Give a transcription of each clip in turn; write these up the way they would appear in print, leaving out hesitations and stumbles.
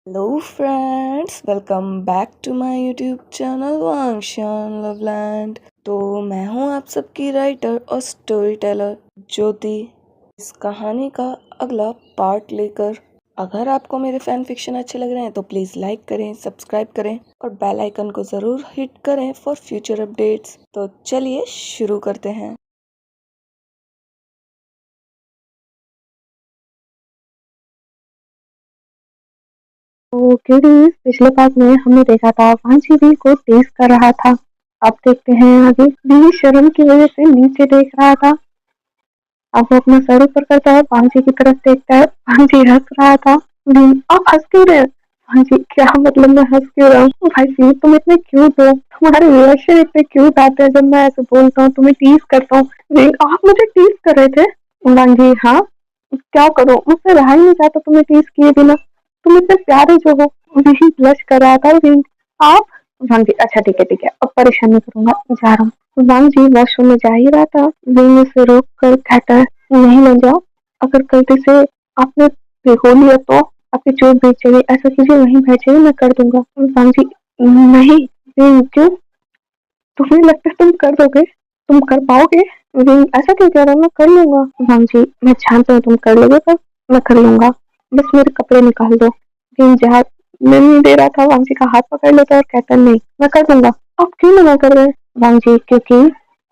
Hello friends, welcome back to my YouTube channel Wangshan Loveland. तो मैं हूं आप सबकी राइटर और स्टोरी टेलर ज्योति। इस कहानी का अगला पार्ट लेकर अगर आपको मेरे फैन फिक्शन अच्छे लग रहे हैं तो प्लीज़ लाइक करें, सब्सक्राइब करें और बेल आइकन को ज़रूर हिट करें फॉर फ्यूचर अपडेट्स। तो चलिए शुरू करते हैं। तो किडीज पिछले पार्ट में हमने देखा था वांची भी को टेस्ट कर रहा था। अब देखते हैं आगे। भी शर्म की वजह से नीचे देख रहा था। अब वो अपना सर ऊपर करता है, वांची की तरफ देखता है। वांची हंस रहा था। भी आप हंस क्यों रहे हैं? वांची क्या मतलब मैं हंस क्यों रहा हूँ? भाई जी तुम इतने क्यूट हो, तुम्हारे रिएक्शन इतने क्यूट आते हैं जब मैं ऐसे बोलता हूँ, तुम्हें टीज करता हूँ। भी आप मुझे टीज कर रहे थे? वांची हाँ, क्या करूँ, मुझसे रहा ही नहीं जाता तुम्हें टीज किए बिना। तुम इतने प्यारे जो हो। यही ब्लश कर रहा था रिंग। आप वांग जी अच्छा ठीक है अब परेशान नहीं करूंगा, जा रहा हूँ। वांग जी वॉशरूम में जा ही रहा था। रिंग उसे रोक कर कहता है नहीं ले जाओ, अगर गलती से आपने भिगो लिया तो आपकी चोट भीग जाएगी, ऐसा कीजिए वहीं बैठिए मैं कर दूंगा। वांग जी नहीं। रिंग क्यों, तुम्हें लगता है तुम कर दोगे, तुम कर पाओगे? रिंग ऐसा क्यों कह रहा हूँ, मैं कर लूंगा। वांग जी मैं जानता हूँ तुम कर लोगे पर मैं कर लूंगा, बस मेरे कपड़े निकाल दो। रिंग जहाँ मैं नहीं दे रहा था वांग जी का हाथ पकड़ लेता है और कहता है नहीं मैं कर दूंगा। आप क्यों मना कर रहे हैं? वांग जी क्योंकि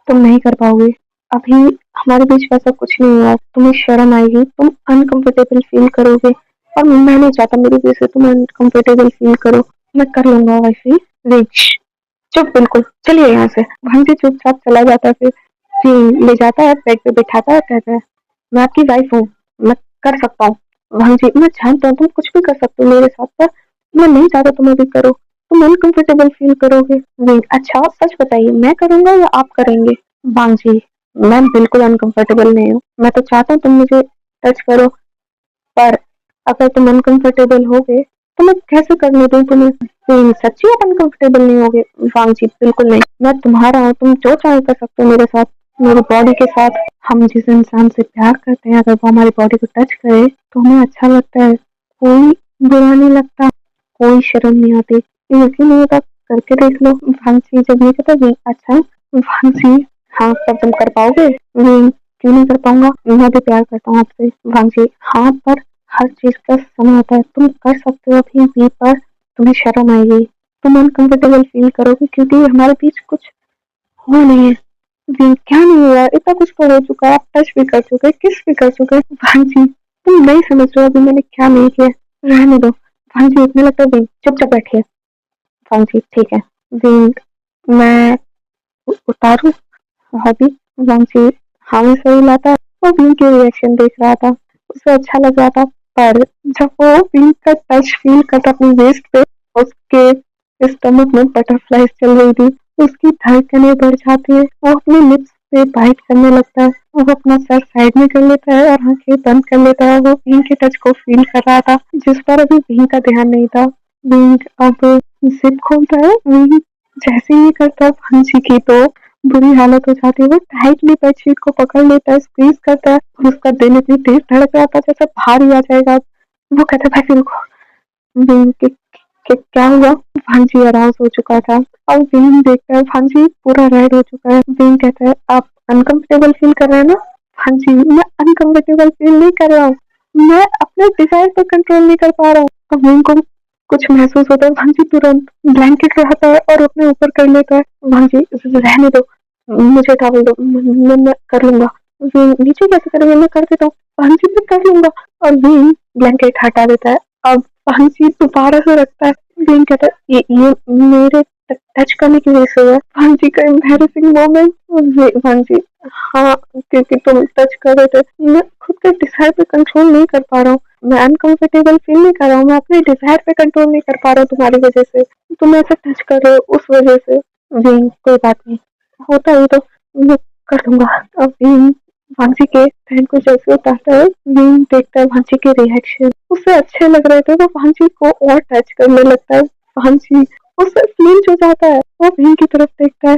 तुम नहीं कर पाओगे। अभी हमारे बीच वैसा कुछ नहीं हुआ, तुम्हें शर्म आएगी, तुम अनकंफर्टेबल फील करोगे और मैं नहीं चाहता मेरी वजह से तुम अनकंफर्टेबल फील करो। मैं कर लूंगा वैसे। रिंग चुप बिल्कुल, चलिए यहाँ से। भंजी चुपचाप चला जाता है। फिर ले जाता है, बेड पे बिठाता है, कहता है मैं आपकी वाइफ हूँ, मैं कर सकता हूँ। भंजी मैं जानता हूँ तुम कुछ भी कर सकते हो मेरे साथ, पर मैं नहीं चाहता तुम अभी करो, तुम अनकंफर्टेबल फील करोगे। अच्छा आप सच बताइए मैं करूंगा या आप करेंगे? बांजी मैं बिल्कुल अनकंफर्टेबल नहीं हूँ, मैं तो चाहता हूँ तुम मुझे टच करो, पर अगर तुम अनकंफर्टेबल होगे तो मैं कैसे करने दूँ तुम्हें? सच्ची आप अनकंफर्टेबल नहीं होगे? वांग बिल्कुल नहीं, मैं तुम्हारा हूँ, तुम जो चाहे कर सकते हो मेरे साथ, मेरी बॉडी के साथ। हम जिस इंसान से प्यार करते हैं अगर वो हमारी बॉडी को टच करे तो हमें अच्छा लगता है, कोई बुरा नहीं लगता, कोई शर्म नहीं आती। इसीलिए तो आप करके देख लो। वांग जब ये कहता है अच्छा वांग हाँ तब तुम कर पाओगे? क्यों नहीं कर पाऊंगा, मैं भी प्यार करता हूँ आपसे। वांग हाँ पर हर चीज का समय होता है, तुम कर सकते हो अभी भी, पर तुम्हें शर्म आएगी, तुम अनकंफर्टेबल फील करोगे क्योंकि हमारे बीच कुछ हुआ नहीं है। जी क्या नहीं हुआ, इतना कुछ तो हो चुका है, आप टच भी कर चुके, किस भी कर चुके। भाई जी तुम नहीं समझ रहे हो अभी मैंने क्या नहीं किया, रहने दो। भाई जी इतने लगता है चुपचाप बैठिए। भाई जी ठीक है। जी मैं उतारू अभी? भाई जी हाँ मैं सही लाता। वो बीन के रिएक्शन देख रहा था, उसे अच्छा लग रहा था, पर जब वो बीन का टच फील करता अपनी वेस्ट पे, उसके स्टमक में बटरफ्लाईज चल रही थी, उसकी धड़कनें बढ़ जाती है, वो अपने लिप्स पे बाइट करने लगता है, वो अपना सर साइड में कर लेता है और आंखें बंद कर लेता है। वो बीन के टच को फील कर रहा था जिस पर अभी बीन का ध्यान नहीं था। बीन अब जिप खोलता है। बीन जैसे ही करता है फंसी की तो बुरी हालत हो जाती है, वो टाइटली बेडशीट को पकड़ लेता है, स्क्वीज करता है, उसका दिल इतनी तेज धड़क रहा था जैसे बाहर ही आ जाएगा। वो कहता है भाई रुको। बीन के क्या हुआ? भांजी अराउज हो चुका था। अब बीन देखता है भांजी पूरा रेड हो चुका है। बीन कहता है आप अनकंफर्टेबल फील कर रहे हैं ना? भांजी मैं अनकंफर्टेबल फील नहीं कर रहा हूँ, मैं अपने डिजायर पर कंट्रोल नहीं कर पा रहा हूँ। अब बीन को कुछ महसूस होता है, भांजी तुरंत ब्लैंकेट उठाता है और अपने ऊपर कर लेता है। भांजी रहने दो, मुझे टॉवल दो, मैं कर लूंगा। नीचे कैसे करेंगे, मैं कर देता हूँ। भांजी मैं कर लूंगा। और बीन ब्लैंकेट हटा देता है। अब भांजी दोबारा से रखता है। बीन कहता है ये मेरे टच करने की वजह से हुआ है। भांजी का एम्बैरेसिंग मोमेंट। भांजी हाँ क्योंकि तुम टच कर रहे थे, मैं खुद के डिजायर पे कंट्रोल नहीं कर पा रहा हूँ, मैं अनकंफर्टेबल फील नहीं कर रहा हूँ, मैं अपने डिजायर पे कंट्रोल नहीं कर पा रहा हूँ तुम्हारी वजह से, तुम ऐसे टच कर रहे हो उस वजह से। जी कोई बात नहीं, होता है तो मैं कर दूंगा। अब भीम भांसी के बहन को जैसे उतारता है, भीम देखता है भांसी के रिएक्शन उससे अच्छे लग रहे थे, वो भांसी को और टच करने लगता है। भांसी उससे फ्लिंच हो जाता है, वो भीम की तरफ देखता है।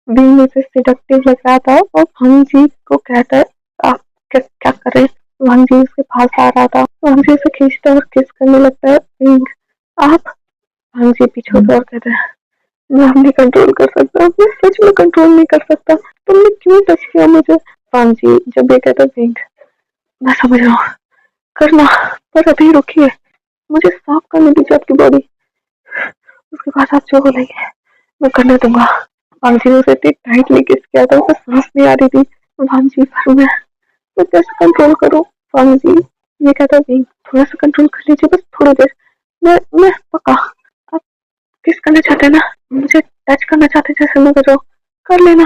भीम उसे सिडक्टिव लग रहा था और भांसी को कहता है आप क्या कर रहे हैं? भांसी उसके पास आ रहा था, भांसी उसे खींचता है और किस करने लगता है। भीम होता और कहता है मैं नहीं कंट्रोल कर सकता, मैं सच में कंट्रोल नहीं कर सकता, तुमने क्यों टच किया मुझे। जी जब ये कहता पिंक मैं समझ रहा हूँ, करना, पर अभी रुकिए, मुझे साफ करने दीजिए आपकी बॉडी, उसके बाद आप जो बोलेंगे मैं करने दूंगा। जी ने उसे इतनी टाइटली किस किया था, उसे सांस नहीं आ रही थी। जी पर मैं कैसे कंट्रोल करूँ। जी ये कहता पिंक थोड़ा सा कंट्रोल कर लीजिए, बस थोड़ी देर, मैं पक्का। आप किस करना चाहते हैं ना, मुझे टच करना चाहते हैं जैसे मैं कर रहा हूँ, कर लेना,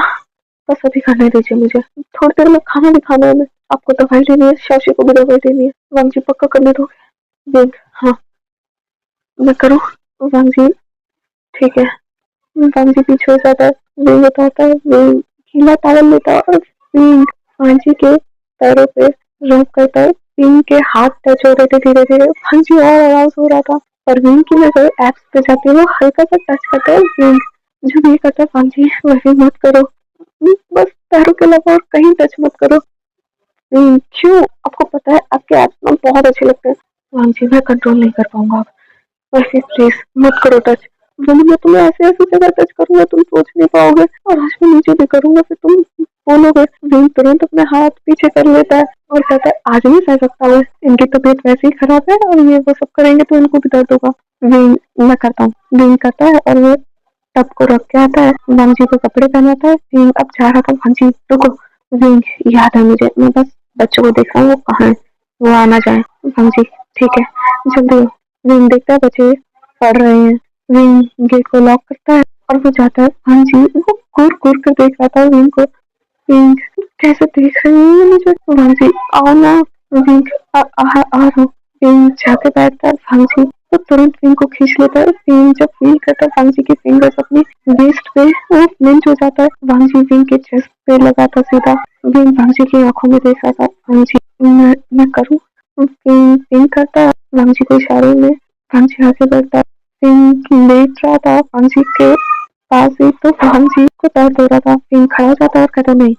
बस अभी करने दीजिए मुझे, थोड़ी देर में खाना भी खाना है, मैं आपको दवाई लेनी है, शशि को भी दवाई लेनी है। जी पक्का करने दोगे। पिंक हाँ मैं करूँ। जी ठीक है। जी पीछे हो जाता है, विंग उठाता है, विंग गीला टॉवल लेता है और विंग जी के पैरों पे रब करता है। विंग के हाथ टच हो रहे थे धीरे धीरे, जी और आराम हो रहा था, और विंग की नजर एप्स पे जाती है, वो हल्का सा टच करता है विंग, जो भी करता है जी वैसे मत करो, बस पैरों के अलावा और कहीं टच मत करो। क्यों, आपको पता है आपके एप्स में बहुत अच्छे लगते हैं। जी मैं कंट्रोल नहीं कर पाऊंगा, वैसे प्लीज मत करो टच, बोली मैं तुम्हें ऐसे ऐसी जगह टच करूंगा तुम सोच नहीं पाओगे, और आज मैं नीचे भी करूंगा फिर तुम बोलोगे। विंग तुरंत अपने हाथ पीछे कर लेता है और कहता है आज नहीं सह सकता है, इनकी तबीयत वैसे ही खराब है और ये वो सब करेंगे तो इनको भी दर्द होगा। विंग मैं करता हूँ, विंग करता है और वो टब को रख के आता है, जी को कपड़े पहनाता है। विंग अब जा रहा था, जी रुको, विंग याद है मुझे, मैं बस बच्चों को देख रहा हूँ वो कहाँ है, वो आना जाए। जी ठीक है जल्दी हो। विंग देखता है बच्चे पढ़ रहे हैं, विंग गेट को लॉक करता है और वो जाता है। जी वो घूर घूर कर देख रहा था विंग को, विंग कैसे देख रही है मुझे। जी आओ ना, विंग आ रहा हूँ। विंग जाके बैठता है, जी तो तुरंत विंग को खींच लेता है। विंग जब फील करता है जी की फिंगर्स अपनी वेस्ट पे, वो फ्लिंच हो जाता है। जी विंग के चेस्ट पे लगा था सीधा, विंग जी की आंखों में देख रहा था। जी मैं करूँ। विंग करता है जी को इशारे में, जी आगे बढ़ता है। विंग लेट रहा था जी के पास ही, तो जी को दर्द हो रहा था। विंग खड़ा हो जाता है और कहता नहीं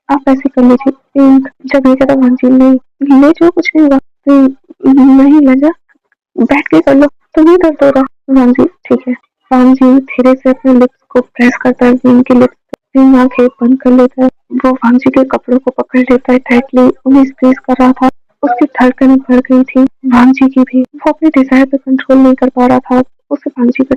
आप ऐसे कर लीजिए। विंग जब ये कहता जी नहीं ले जाओ कुछ नहीं होगा। नहीं ले जा, बैठ के कर लो, तुम्हें दर्द हो रहा। जी ठीक है। जी धीरे से अपने लिप्स को प्रेस करता है विंग के लिप्स पे, विंग आंखें बंद कर लेता है, वो जी के कपड़ों को पकड़ लेता है टाइटली, उन्हें स्क्वीज कर रहा था। उसकी धड़कनें बढ़ गई थी, जी की भी, वो अपने डिजायर पे कंट्रोल नहीं कर पा रहा था। उसे जी का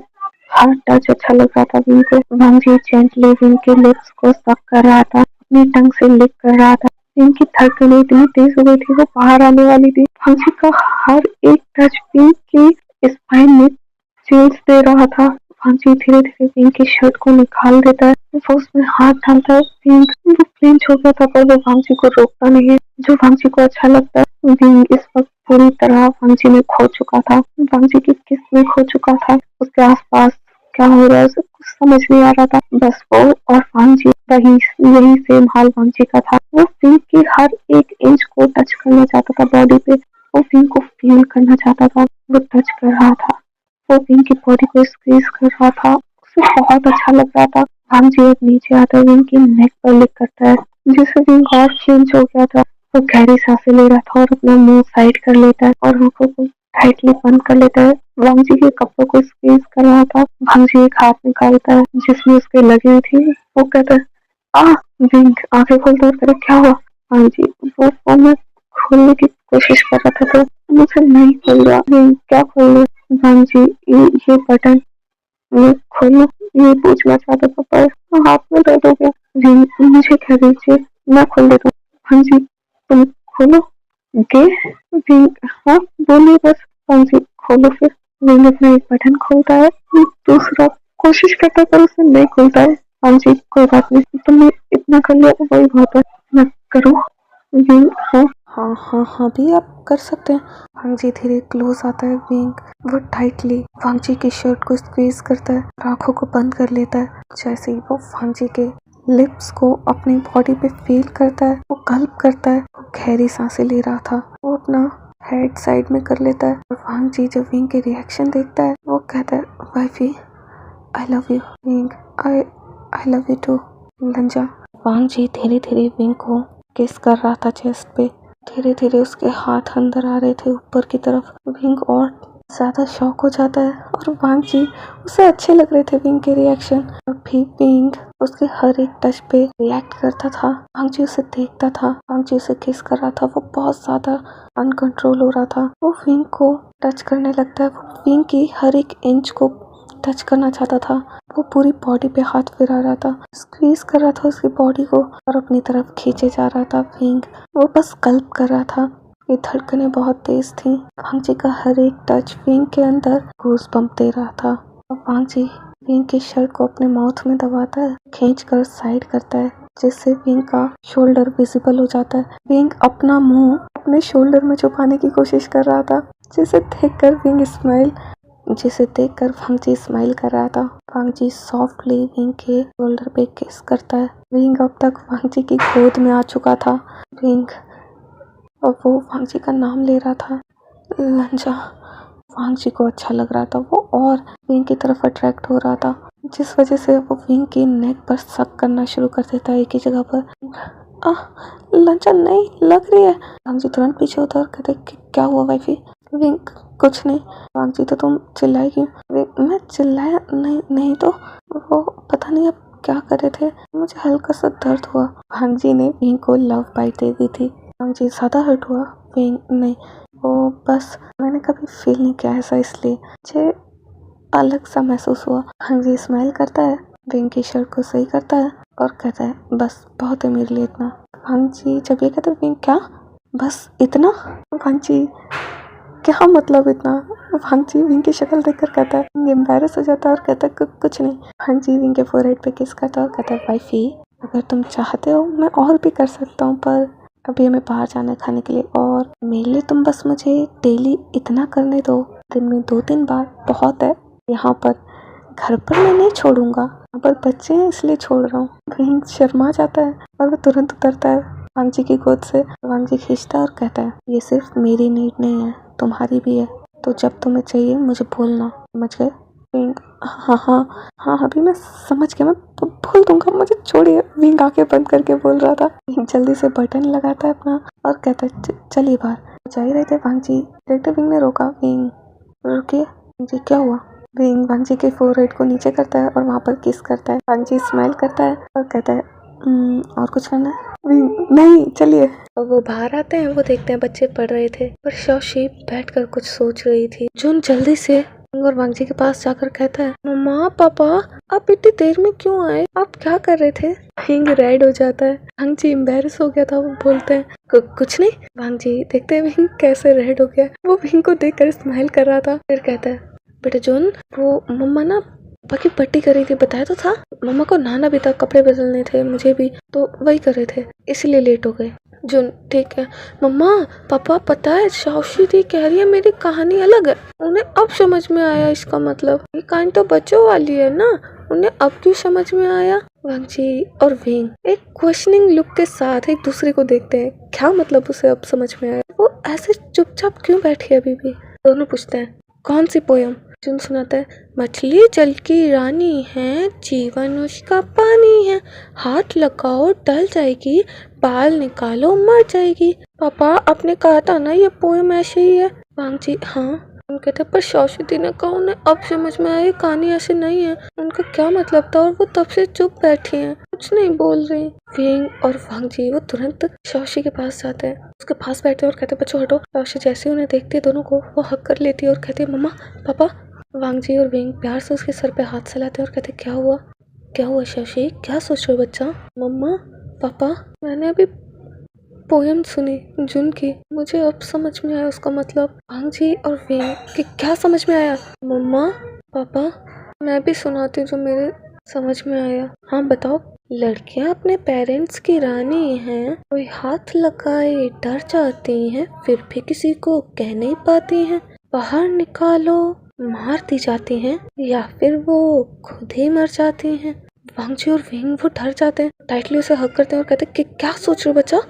हाथ टच अच्छा लग रहा था विंग को। जी जेंटली विंग के लिप्स को सक कर रहा था, अपनी टंग से लिक कर रहा था। इनकी धड़कनें इतनी तेज हो गई थी, वो बाहर आने वाली थी। जी का हर एक टच विंग की स्पाइन में चिल्स दे रहा था। जी धीरे धीरे विंग की शर्ट को निकाल देता है, वो उसमें हाथ डालता है। विंग वो फ्लिंच हो गया था, पर वो जी को रोकता नहीं है, जो जी को अच्छा लगता है। विंग इस वक्त पूरी तरह जी में खो चुका था, जी की किस में खो चुका था, उसके आसपास क्या हो रहा है उसे कुछ समझ नहीं आ रहा था, बस वो और जी वही यही सेम हाल जी का था। वो विंग की हर एक इंच को टच करना चाहता था बॉडी पे, वो विंग को फील करना चाहता था, वो टच कर रहा था, वो विंग की बॉडी को स्क्वीज कर रहा था, उसे बहुत अच्छा लग रहा था। जी अब नीचे आता है, विंग की नेक पर लिक करता है, जिससे विंग और चेंज हो गया था। वो गहरी सांसें ले रहा था और अपना मुंह साइड कर लेता है और आंखों को टाइटली बंद कर लेता है। जी के कपड़ों को स्क्वीज कर रहा था। जी एक हाथ निकालता है जिसमें उसके लगी हुई थी, वो कहता है आ, विंग आंखें खोलता है, क्या हुआ। जी वो मैं खोलने की कोशिश कर रहा था तो मुझे नहीं खोल रहा। विंग क्या खोल रहा। जी ये बटन ये खोलो, ये पूछना चाहता था पर हाथ में दर्द हो गया। जी मुझे कह दीजिए मैं खोल देता हूँ। जी तुम खोलो गे। जी हाँ बोलिए बस। जी खोलो फिर। विंग अपना एक बटन खोलता है, दूसरा कोशिश करता है पर उसे नहीं खुलता है। जी कोई बात नहीं, तुमने इतना कर लिया तो वही बहुत है, मैं करूँ। जी हाँ हाँ हाँ हाँ भी आप कर सकते हैं। जी धीरे क्लोज आता है विंग, वो टाइटली जी की शर्ट को स्क्वीज करता है, आंखों को बंद कर लेता है। जैसे ही वो जी के लिप्स को अपनी बॉडी पे फील करता है, वो गल्प करता है, वो गहरी सांसें ले रहा था, वो अपना हेड साइड में कर लेता है। और जी जब विंग के रिएक्शन देखता है, वो कहता है wifey I love you. Wing I love you too लंजा। जी धीरे धीरे विंग को किस कर रहा था चेस्ट पे, धीरे धीरे उसके हाथ अंदर आ रहे थे ऊपर की तरफ। विंग और ज्यादा शॉक हो जाता है और वांग जी उसे अच्छे लग रहे थे विंग के रिएक्शन। अभी विंग उसके हर एक टच पे रिएक्ट करता था। वांग जी उसे देखता था, वांग जी उसे किस कर रहा था। वो बहुत ज्यादा अनकंट्रोल हो रहा था। वो विंग को टच करने लगता है। वो विंग की हर एक इंच को टच करना चाहता था। वो पूरी बॉडी पे हाथ फिरा रहा था, स्क्वीज कर रहा था उसकी बॉडी को और अपनी तरफ खींचे जा रहा था। विंग वो बस गल्प कर रहा था। ये धड़कनें बहुत तेज थी। वांग जी का हर एक टच विंग के अंदर गूज़बम्प दे रहा था। और वांग जी विंग की शर्ट को अपने माउथ में दबाता है, खींच कर साइड करता है जिससे विंग का शोल्डर विजिबल हो जाता है। विंग अपना मुंह अपने शोल्डर में छुपाने की कोशिश कर रहा था, जिसे देखकर वांग जी स्माइल कर रहा था। वांग जी सॉफ्टली विंग के शोल्डर पे किस करता है। विंग अब तक वांग जी की गोद में आ चुका था। विंग और वो वांग जी का नाम ले रहा था, लंजा। वांग जी को अच्छा लग रहा था वो और विंग की तरफ अट्रैक्ट हो रहा था, जिस वजह से वो विंग की नेक पर सक करना शुरू कर देता है एक ही जगह पर। लंचा नहीं लग रही है। वांग जी तुरंत पीछे होता और कहते क्या हुआ वाइफी? विंग कुछ नहीं। वांग जी तो तुम चिल्लाई क्यों? मैं चिल्लाया नहीं तो वो पता नहीं अब क्या कर रहे थे, मुझे हल्का सा दर्द हुआ। वांग जी ने विंग को लव बाइट दे दी थी। वांग जी ज्यादा हर्ट हुआ? विंग नहीं, वो बस मैंने कभी फील नहीं किया ऐसा, इसलिए मुझे अलग सा महसूस हुआ। वांग जी स्माइल करता है, विंग की शर्ट को सही करता है और कहता है बस बहुत है मेरे लिए इतना। वांग जी जब ये कहते विंग क्या बस इतना? वांग जी क्या मतलब इतना? वांग जी विंग की शक्ल देखकर कहता है एम्बैरस हो जाता है और कहता है कुछ नहीं। वांग जी विंग के फोरहेड पे किस करता है और कहता है वाइफी अगर तुम चाहते हो मैं और भी कर सकता हूँ, पर अभी हमें बाहर जाना है खाने के लिए और मेरे लिए तुम बस मुझे डेली इतना करने दो, दिन में 2-3 बार बहुत है। यहाँ पर घर पर मैं नहीं छोड़ूंगा, यहाँ पर बच्चे हैं इसलिए छोड़ रहा हूँ। विंग शर्मा जाता है और वो तुरंत उतरता है वांग जी की गोद से। वांग जी खींचता है और कहता है ये सिर्फ मेरी नीड नहीं है, तुम्हारी भी है, तो जब तुम्हें चाहिए मुझे बोलना, समझ गए? विंग हाँ अभी मैं समझ गया, मैं बोल दूंगा, मुझे छोड़िए। विंग आंखें बंद करके बोल रहा था। विंग जल्दी से बटन लगाता है अपना और कहता है चलिए बाहर। जा ही रहे थे वांग जी, देखते विंग ने रोका। विंग रुकिए। वांग जी क्या हुआ? विंग वांग जी के फोरहेड को नीचे करता है और वहाँ पर किस करता है। वांग जी स्माइल करता है और कहता है और कुछ करना है? विंग नहीं चलिए। और वो बाहर आते हैं, वो देखते हैं बच्चे पढ़ रहे थे पर शाओशी बैठकर कुछ सोच रही थी। जुन जल्दी से और वांग जी के पास जाकर कहता है मम्मा पापा आप इतनी देर में क्यों आए, आप क्या कर रहे थे? विंग रेड हो जाता है। वांग जी एम्बैरस हो गया था। वो बोलते हैं कुछ नहीं। वांग जी देखते हैं विंग कैसे रेड हो गया। वो विंग को देखकर स्माइल कर रहा था। फिर कहता है बेटा जुन वो मम्मा ना बाकी पट्टी कर रही थी, बताया तो था। मम्मा को नहाना भी था, कपड़े बदलने थे मुझे भी, तो वही कर रहे थे इसलिए लेट हो गए। जुन ठीक है मम्मा पापा पता है शाओशी दी कह रही है मेरी कहानी अलग है, उन्हें अब समझ में आया इसका मतलब ये कहानी तो बच्चों वाली है ना, उन्हें अब क्यों समझ में आया? वांग जी और विंग एक क्वेश्चनिंग लुक के साथ एक दूसरे को देखते हैं, क्या मतलब उसे अब समझ में आया? वो ऐसे चुपचाप क्यों बैठी है अभी भी? दोनों पूछते हैं कौन सी पोयम? जुन सुनाता है मछली जल की रानी है, जीवन उसका पानी है, हाथ लगाओ डल जाएगी, बाल निकालो मर जाएगी। पापा आपने कहा था ना ये पोएम ऐसे ही है। वांग जी हाँ। उनके थे पर शाओशी दी ने कहा उन्हें अब समझ में आया कहानी ऐसे नहीं है, उनका क्या मतलब था और वो तब से चुप बैठी हैं, कुछ नहीं बोल रही। विंग और वांग जी वो तुरंत शाओशी के पास जाते हैं, उसके पास बैठते हैं और कहते हैं बच्चों हटो। शाओशी जैसे उन्हें देखती है दोनों को वो हक कर लेती है और कहती है मम्मा पापा। वांग जी और विंग प्यार से उसके सर पे हाथ चलाते हैं और कहते क्या हुआ शाओशी, क्या सोच रहे हो बच्चा? मम्मा पापा मैंने अभी पोयम सुनी जुन की, मुझे अब समझ में आया उसका मतलब। वांग जी और विंग कि क्या समझ में आया? मम्मा पापा मैं भी सुनाती हूँ जो मेरे समझ में आया। हाँ बताओ। लड़कियां अपने पेरेंट्स की रानी हैं, कोई हाथ लगाए डर जाती हैं, फिर भी किसी को कह नहीं पाती हैं, बाहर निकालो मार दी जाती हैं या फिर वो खुद ही मर जाती हैं। वांग जी और विंग वो डर जाते हैं, टाइटली उसे हक करते हैं और कहते हैं कि क्या सोच रहे हो बच्चा,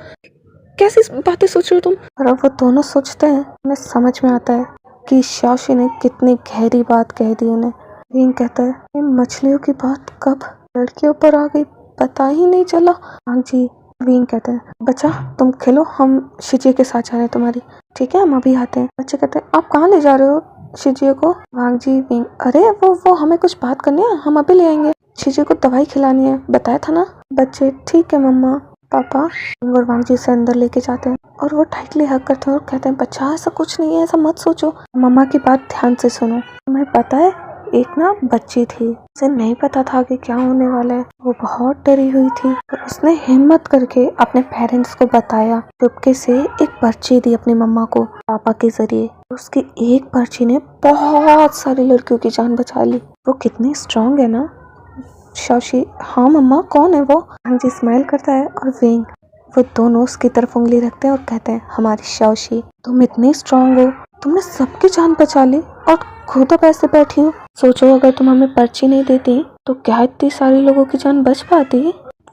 कैसी बातें सोच रहे हो तुम? और अब वो दोनों सोचते हैं, उन्हें समझ में आता है कि शाओशी ने कितनी गहरी बात कह दी उन्हें। विंग कहता है ये मछलियों की बात कब लड़कियों पर आ गई, पता ही नहीं चला। वांग जी विंग कहते हैं बच्चा तुम खेलो, हम शिजी के साथ जा रहे हैं तुम्हारी, ठीक है हम अभी आते हैं। बच्चे कहते हैं आप कहाँ ले जा रहे हो, शिजिए को। वांग जी विंग, अरे वो हमें कुछ बात करनी है, हम अभी ले आएंगे। शिजिए को दवाई खिलानी है, बताया था ना। बच्चे, ठीक है मम्मा। पापा विंग और वांग जी से अंदर लेके जाते हैं और वो टाइटली हग करते हैं और कहते हैं बच्चा ऐसा कुछ नहीं है, ऐसा मत सोचो, मम्मा की बात ध्यान से सुनो। तुम्हें पता है एक ना बच्ची थी, उसे नहीं पता था कि क्या होने वाला है। वो बहुत डरी हुई थी और उसने हिम्मत करके अपने पेरेंट्स को बताया। चुपके से एक पर्ची दी अपनी मम्मा को पापा के जरिए। उसकी एक पर्ची ने बहुत सारी लड़कियों की जान बचा ली। वो कितनी स्ट्रांग है ना। शौशी, हाँ मम्मा कौन है वो? हाँ जी स्माइल करता है और विंग, वो दोनों उसकी तरफ उंगली रखते हैं और कहते हैं हमारी शौशी, तुम इतनी स्ट्रांग हो, तुमने सबकी जान बचा ली और खुद अब ऐसे बैठी हो। सोचो अगर तुम हमें पर्ची नहीं देती तो क्या इतनी सारी लोगों की जान बच पाती।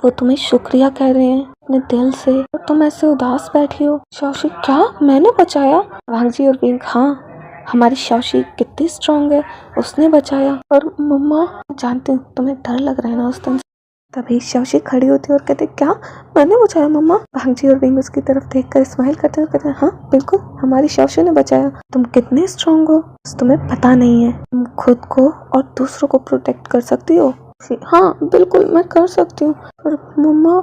वो तुम्हें शुक्रिया कह रहे हैं अपने दिल से और तुम ऐसे उदास बैठी हो। शौशी, क्या मैंने बचाया? वांग जी और विंग, हाँ हमारी शौशी कितनी स्ट्रांग है, उसने बचाया। और मम्मा, जानती हूँ तुम्हें डर लग रहा है ना उस दिन। तभी शौशी खड़ी होती है और कहते क्या मैंने बचाया मम्मा? वांग जी और विंग उसकी तरफ देखकर स्माइल करते हैं और कहते हैं हाँ बिल्कुल हमारी शौशी ने बचाया। तुम कितने स्ट्रांग हो, तुम्हें पता नहीं है, तुम खुद को और दूसरों को प्रोटेक्ट कर सकती हो। हाँ बिल्कुल मैं कर सकती हूँ। पर मम्मा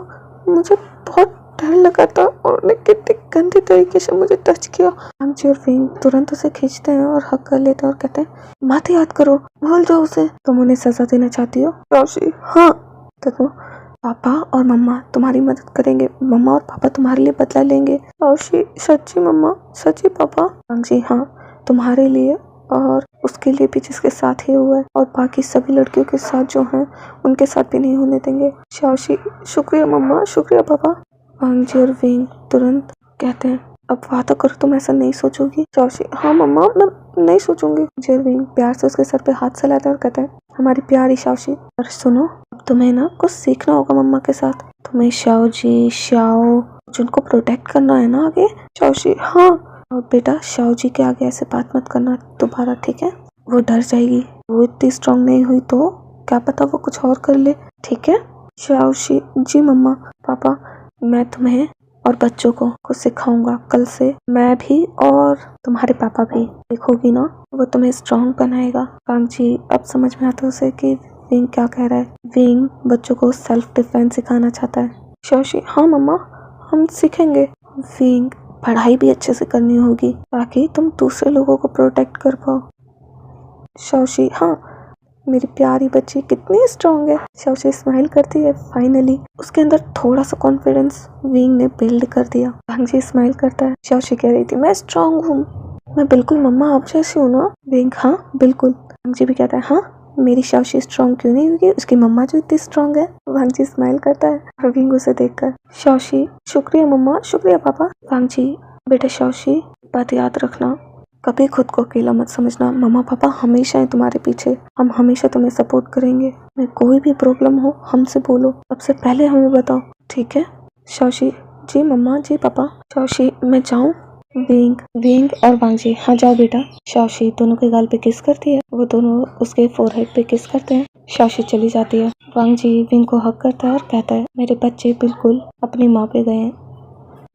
मुझे बहुत डर लगा था और उन्होंने कितनी गंदी तरीके से मुझे टच किया। वांग जी और विंग तुरंत उसे खींचते हैं और हक कर लेते हैं और कहते हैं मत याद करो, भूल जाओ उसे। तुम उन्हें सजा देना चाहती हो? शौशी, हाँ। देखो पापा और मम्मा तुम्हारी मदद करेंगे, मम्मा और पापा तुम्हारे लिए बदला लेंगे। शौशी, सच्ची मम्मा, सच्ची पापा? वांग जी, हाँ तुम्हारे लिए और उसके लिए भी जिसके साथ ही हुआ है और बाकी सभी लड़कियों के साथ जो हैं उनके साथ भी नहीं होने देंगे। शौशी, शुक्रिया मम्मा, शुक्रिया पापा। वांग जी और विंग तुरंत कहते हैं अब वादा करो तुम ऐसा नहीं सोचोगी। शौशी, हाँ मम्मा मैं नहीं सोचूंगी। जी और विंग प्यार से उसके सर पे हाथ चलाते हैं और कहते हैं हमारी प्यारी शौशी, और सुनो अब तुम्हें ना कुछ सीखना होगा मम्मा के साथ। तुम्हें शाओ जी, शाओ जिनको प्रोटेक्ट करना है ना आगे। शौशी, हाँ। और बेटा शाओ जी के आगे ऐसे बात मत करना दोबारा, ठीक है? वो डर जाएगी, वो इतनी स्ट्रांग नहीं हुई तो क्या पता वो कुछ और कर ले, ठीक है? शौशी, जी मम्मा। पापा मैं तुम्हें और बच्चों को कुछ सिखाऊंगा कल से, मैं भी और तुम्हारे पापा भी। देखोगी ना वो तुम्हें स्ट्रांग बनाएगा। वांग जी अब समझ में आता है उसे कि विंग क्या कह रहा है। विंग बच्चों को सेल्फ डिफेंस सिखाना चाहता है। शौशी, हाँ मम्मा हम सीखेंगे। विंग पढ़ाई भी अच्छे से करनी होगी ताकि तुम दूसरे लोगों को प्रोटेक्ट कर पाओ। शौशी, हाँ मेरी प्यारी बच्ची कितनी स्ट्रांग है। शौशी स्माइल करती है, फाइनली उसके अंदर थोड़ा सा कॉन्फिडेंस विंग ने बिल्ड कर दिया। वांग जी स्माइल करता है। शौशी कह रही थी मैं स्ट्रांग हूँ, मैं बिल्कुल मम्मा आप जैसी हूँ ना। विंग, हाँ बिल्कुल। वांग जी भी कहता है हाँ मेरी शौशी स्ट्रांग क्यों नहीं होगी, उसकी मम्मा जो इतनी स्ट्रांग है। वांग जी स्माइल करता है और विंग उसे देखकर शौशी, शुक्रिया मम्मा, शुक्रिया पापा। वांग जी, बेटा शौशी बात याद रखना, कभी खुद को अकेला मत समझना, मम्मा पापा हमेशा हैं तुम्हारे पीछे, हम हमेशा तुम्हें सपोर्ट करेंगे। में कोई भी प्रॉब्लम हो हमसे बोलो, सबसे पहले हमें बताओ, ठीक है? शौशी, जी मम्मा, जी पापा। शौशी, मैं जाऊँ? विंग और वांग जी, हाँ जाओ बेटा। शौशी दोनों के गाल पे किस करती है, वो दोनों उसके फोरहेड पे किस करते हैं। शौशी चली जाती है। वांग जी विंग को हक करता है और कहता है मेरे बच्चे बिल्कुल अपनी माँ पे गए हैं,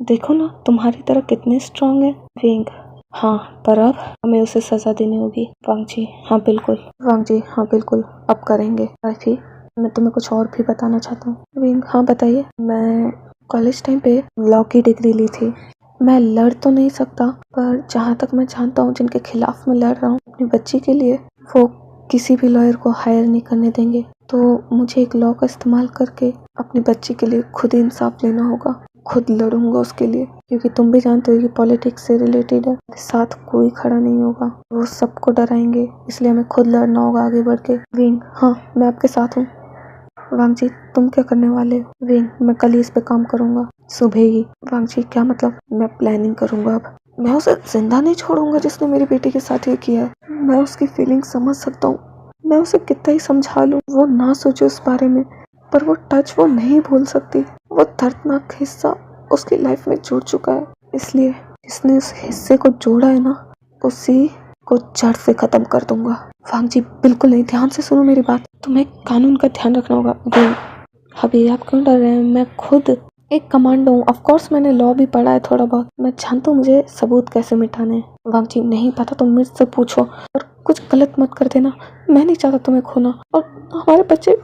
देखो ना तुम्हारी तरह कितने स्ट्रांग है। विंग, हाँ पर अब हमें उसे सजा देनी होगी। वांग जी, हाँ बिल्कुल। वांग जी, हाँ बिल्कुल अब करेंगे। काफी मैं तुम्हें कुछ और भी बताना चाहता हूँ। विंग, हाँ बताइए। मैं कॉलेज टाइम पे लॉ की डिग्री ली थी। मैं लड़ तो नहीं सकता पर जहाँ तक मैं जानता हूँ जिनके खिलाफ मैं लड़ रहा हूँ अपनी बच्ची के लिए, वो किसी भी लॉयर को हायर नहीं करने देंगे। तो मुझे एक लॉ का इस्तेमाल करके अपनी बच्ची के लिए खुद ही इंसाफ लेना होगा, खुद लड़ूंगा उसके लिए, क्योंकि तुम भी जानते हो कि पॉलिटिक्स से रिलेटेड है, साथ कोई खड़ा नहीं होगा, वो सबको डराएंगे, इसलिए हमें खुद लड़ना होगा आगे बढ़ के। विंग, हाँ मैं आपके साथ हूँ। वांग जी, तुम क्या करने वाले हो? विंग, मैं कल ही इस पे काम करूंगा सुबह ही। वांग जी, क्या मतलब? मैं प्लानिंग करूंगा अब, मैं उसे जिंदा नहीं छोड़ूंगा जिसने मेरी बेटी के साथ ये किया है। मैं उसकी फीलिंग समझ सकता हूँ, मैं उसे कितना ही समझा लूँ वो ना सोचे उस बारे में, पर वो टच वो नहीं भूल सकती। वो दर्दनाक हिस्सा उसकी लाइफ में जुड़ चुका है, इसलिए जिसने उस हिस्से को जोड़ा है ना उसी को जड़ से खत्म कर दूंगा। वांग जी, बिल्कुल नहीं, ध्यान से सुनो मेरी बात, तुम्हें कानून का ध्यान रखना होगा। विंग, अभी आप क्यों डर रहे हैं, मैं खुद एक कमांडो हूँ, ऑफ कोर्स मैंने लॉ भी पढ़ा है थोड़ा बहुत, मैं जानता हूँ मुझे सबूत कैसे मिटाने हैं। वांग जी नहीं पता तो मुझसे पूछो और कुछ गलत मत कर देना, मैं नहीं चाहता तुम्हें खोना और हमारे बच्चे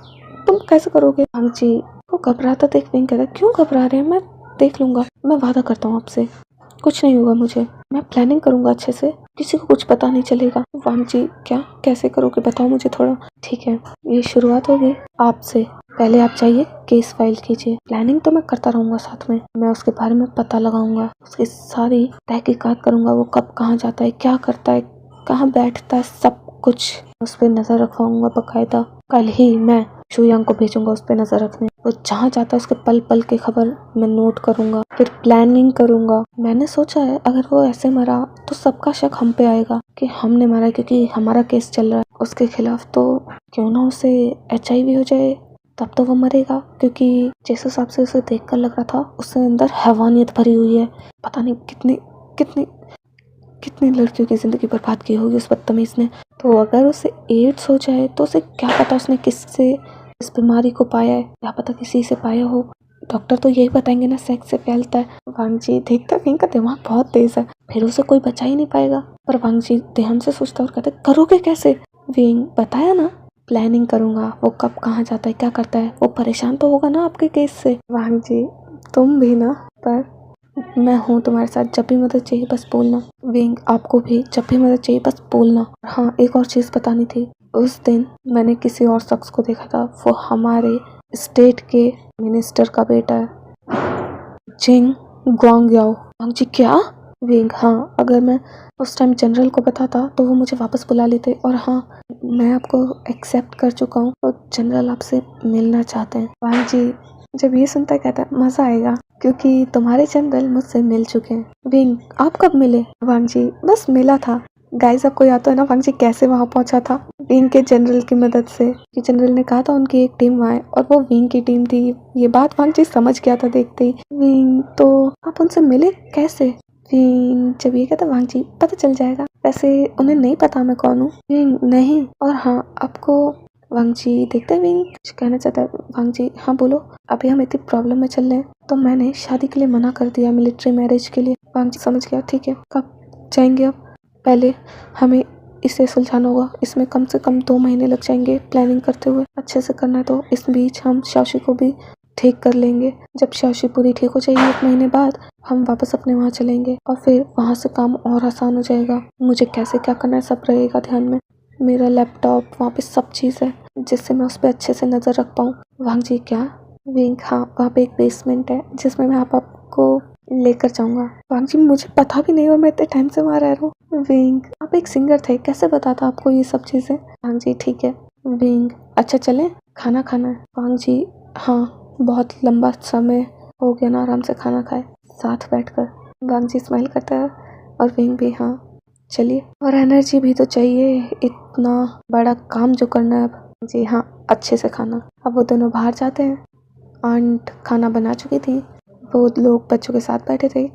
तुम कैसे करोगे। वांग जी वो घबराता देख विंग कहता क्यों घबरा रहे हैं, मैं देख लूंगा, मैं वादा करता हूँ आपसे कुछ नहीं होगा मुझे, मैं प्लानिंग करूंगा अच्छे से, किसी को कुछ पता नहीं चलेगा। वांग जी क्या कैसे करोगे बताओ मुझे थोड़ा। ठीक है ये शुरुआत होगी आपसे, पहले आप जाइए केस फाइल कीजिए, प्लानिंग तो मैं करता रहूंगा साथ में, मैं उसके बारे में पता लगाऊंगा, उसकी सारी तहकीकात करूंगा, वो कब कहाँ जाता है, क्या करता है, कहाँ बैठता है, सब कुछ उस पर नजर रखवाऊंगा बकायदा। कल ही मैं शुयांग को भेजूंगा उस पर नजर रखने, वो जहाँ जाता है उसके पल पल की खबर मैं नोट करूंगा, फिर प्लानिंग करूंगा। मैंने सोचा है अगर वो ऐसे मरा तो सबका शक हम पे आएगा कि हमने मारा क्योंकि हमारा केस चल रहा है उसके खिलाफ, तो क्यों ना उसे HIV हो जाए तब तो वो मरेगा, क्योंकि जिस हिसाब से उसे देखकर लग रहा था उसके अंदर हैवानियत भरी हुई है, पता नहीं कितनी कितनी कितनी लड़कियों की जिंदगी बर्बाद की होगी उस बदतमीज ने। तो अगर उसे एड्स हो जाए तो उसे क्या पता उसने किससे इस बीमारी को पाया है, क्या पता किसी से पाया हो, डॉक्टर तो यही बताएंगे ना सेक्स से फैलता है। वांग जी देखता विंग का दिमाग बहुत तेज है, फिर उसे कोई बचा ही नहीं पाएगा। पर वांग जी ध्यान से सोचता और कहते करोगे कैसे। विंग बताया ना प्लानिंग करूंगा, वो कब कहाँ जाता है क्या करता है, वो परेशान तो होगा ना आपके केस से। वांग जी तुम भी ना, पर मैं हूँ तुम्हारे साथ, जब भी मदद चाहिए बस बोलना। विंग आपको भी जब भी मदद चाहिए बस बोलना। हाँ एक और चीज़ बतानी थी, उस दिन मैंने किसी और शख्स को देखा था, वो हमारे स्टेट के मिनिस्टर का बेटा है, जिंग ग्वांगयाओ। वांग जी क्या। विंग हाँ अगर मैं उस टाइम जनरल को बताता तो वो मुझे वापस बुला लेते, और हाँ मैं आपको एक्सेप्ट कर चुका हूँ तो जनरल आपसे मिलना चाहते हैं। वांग जी जब ये सुनता कहता है मजा आएगा क्योंकि तुम्हारे जनरल मुझसे मिल चुके हैं। विंग आप कब मिले। वांग जी बस मिला था। गाइस आपको याद तो है ना वांग जी कैसे वहाँ पहुँचा था, विंग के जनरल की मदद से, कि जनरल ने कहा था उनकी एक टीम वहाँ है और वो विंग की टीम थी। ये बात वांग जी समझ गया था देखते ही। विंग तो आप उनसे मिले कैसे। विंग जब ये कहता वांग जी पता चल जाएगा, वैसे उन्हें नहीं पता मैं कौन हूँ। विंग नहीं, और हाँ आपको। वांग जी देखते हैं विंग कुछ कहना चाहता है। वांग जी हाँ बोलो। अभी हम इतनी प्रॉब्लम में चल रहे हैं तो मैंने शादी के लिए मना कर दिया, मिलिट्री मैरिज के लिए। वांग जी समझ गया ठीक है कब जाएंगे अब। पहले हमें इसे सुलझाना होगा, इसमें कम से कम 2 महीने लग जाएंगे प्लानिंग करते हुए, अच्छे से करना है तो इस बीच हम शाओशी को भी ठीक कर लेंगे। जब शाओशी पूरी ठीक हो जाएगी 1 महीने बाद हम वापस अपने वहाँ चलेंगे और फिर वहाँ से काम और आसान हो जाएगा। मुझे कैसे क्या करना है सब रहेगा ध्यान में, मेरा लैपटॉप वहाँ पे सब चीज़ है जिससे मैं उस पर अच्छे से नज़र रख पाऊँ। वांग जी क्या। विंग हाँ वहाँ पे एक बेसमेंट है जिसमें मैं आपको लेकर जाऊंगा। वांग जी मुझे पता भी नहीं और मैं इतने टाइम से वहाँ रह रहा हूँ। विंग आप एक सिंगर थे, कैसे बताता आपको ये सब चीज़ें। वांग जी ठीक है। विंग अच्छा चलें खाना खाना है। वांग जी हाँ बहुत लंबा समय हो गया ना आराम से खाना खाए साथ बैठकर। वांग जी स्माइल करता है और विंग भी हाँ चलिए, और एनर्जी भी तो चाहिए इतना बड़ा काम जो करना है अब। जी हाँ अच्छे से खाना। अब वो दोनों बाहर जाते हैं, आंट खाना बना चुकी थी, वो लोग बच्चों के साथ बैठे थे।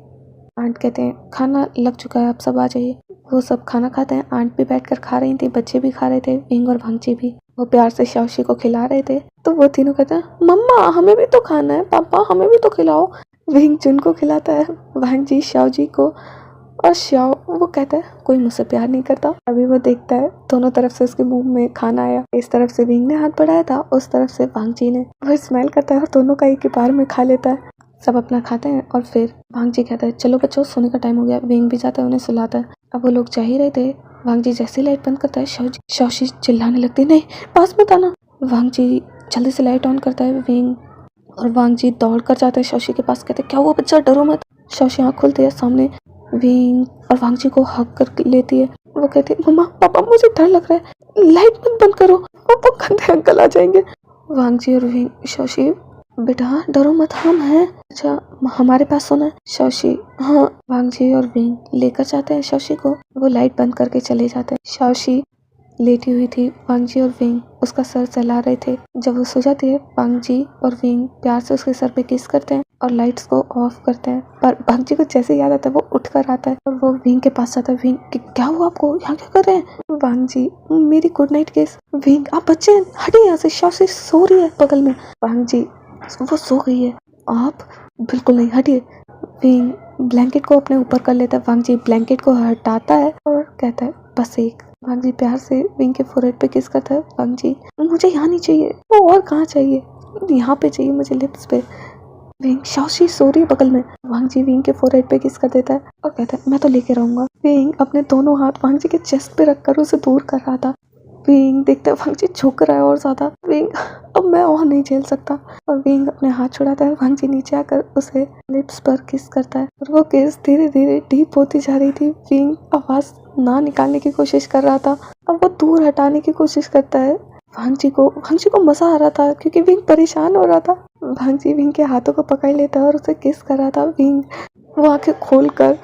आंट कहते हैं खाना लग चुका है आप सब आ जाइए। वो सब खाना खाते हैं, आंट भी बैठकर खा रही थी, बच्चे भी खा रहे थे, विंग और वांग जी भी। वो प्यार से शाओशी को खिला रहे थे तो वो तीनों कहते हैं मम्मा हमें भी तो खाना है, पापा हमें भी तो खिलाओ। विंग जुन को खिलाता है, वांग जी शाओ जी को, और श्याओ वो कहता है कोई मुझसे प्यार नहीं करता। अभी वो देखता है दोनों तरफ से उसके मुंह में खाना आया, इस तरफ से विंग ने हाथ बढ़ाया था, उस तरफ से वांग जी ने। वो स्माइल करता है और दोनों का एक ही बार में खा लेता है। सब अपना खाते हैं और फिर वांग जी कहता है चलो बच्चों सोने का टाइम हो गया। विंग भी जाता है उन्हें सुलाता है। अब वो लोग जा ही रहे थे, वांग जी जैसे लाइट बंद करता है शाओशी चिल्लाने लगती है नहीं पास मत आना। वांग जी जल्दी से लाइट ऑन करता है। विंग और वांग जी दौड़ कर जाते हैं शाओशी के पास, कहते क्या हुआ बच्चा डरो मत। शाओशी आँख खोलती है, सामने विंग और वांग जी को हक कर लेती है। वो कहती है मम्मा पापा मुझे डर लग रहा है, लाइट मत बंद करो पापा गंदे अंकल आ जाएंगे। वांग जी और विंग शाओशी बेटा डरो मत हम हैं, अच्छा हमारे पास सोना है। शाओशी हाँ। वांग जी और विंग लेकर जाते हैं शाओशी को, वो लाइट बंद करके चले जाते हैं। शाओशी लेटी हुई थी, वांग जी और विंग उसका सर सहला रहे थे। जब वो सो जाती है वांग जी और विंग प्यार से उसके सर पे किस करते हैं और लाइट्स को ऑफ करते हैं। पर वांग जी को जैसे याद आता है वो उठ कर आता है और वो विंग के पास जाता है। विंग क्या हुआ आपको, यहाँ क्या कर रहे हैं। वांग जी मेरी गुड नाइट किस। विंग आप बच्चे हैं हटे यहाँ से, शाओशी सो रही है बगल में। वांग जी वो सो गई है। आप बिल्कुल नहीं, हटिए। विंग ब्लैंकेट को अपने ऊपर कर लेता है। वांग जी ब्लैंकेट को हटाता है और कहता है बस एक। वांग जी प्यार से विंग के फोरहेड पे किस करता है। वांग जी मुझे यहाँ नहीं चाहिए, वो और कहाँ चाहिए, यहाँ पे चाहिए मुझे, लिप्स पे। विंग शाओशी सो रही है बगल में। वांग जी विंग के फोरहेड पे किस कर देता है और कहता है मैं तो लेके रहूंगा। विंग अपने दोनों हाथ वांग जी के चेस्ट पे रखकर उसे दूर कर रहा था। विंग देखता है वांग जी झुक रहा है और ज्यादा। विंग अब मैं और नहीं झेल सकता और विंग अपने हाथ छुड़ाता है। वांग जी नीचे आकर उसे लिप्स पर किस करता है और वो किस धीरे धीरे डीप होती जा रही थी। विंग आवाज ना निकालने की कोशिश कर रहा था, अब वो दूर हटाने की कोशिश करता है। वांग जी को मजा आ रहा था क्योंकि विंग परेशान हो रहा था। वांग जी विंग के हाथों को पकड़ लेता है और उसे किस कर रहा था। विंग वो आंखें खोल कर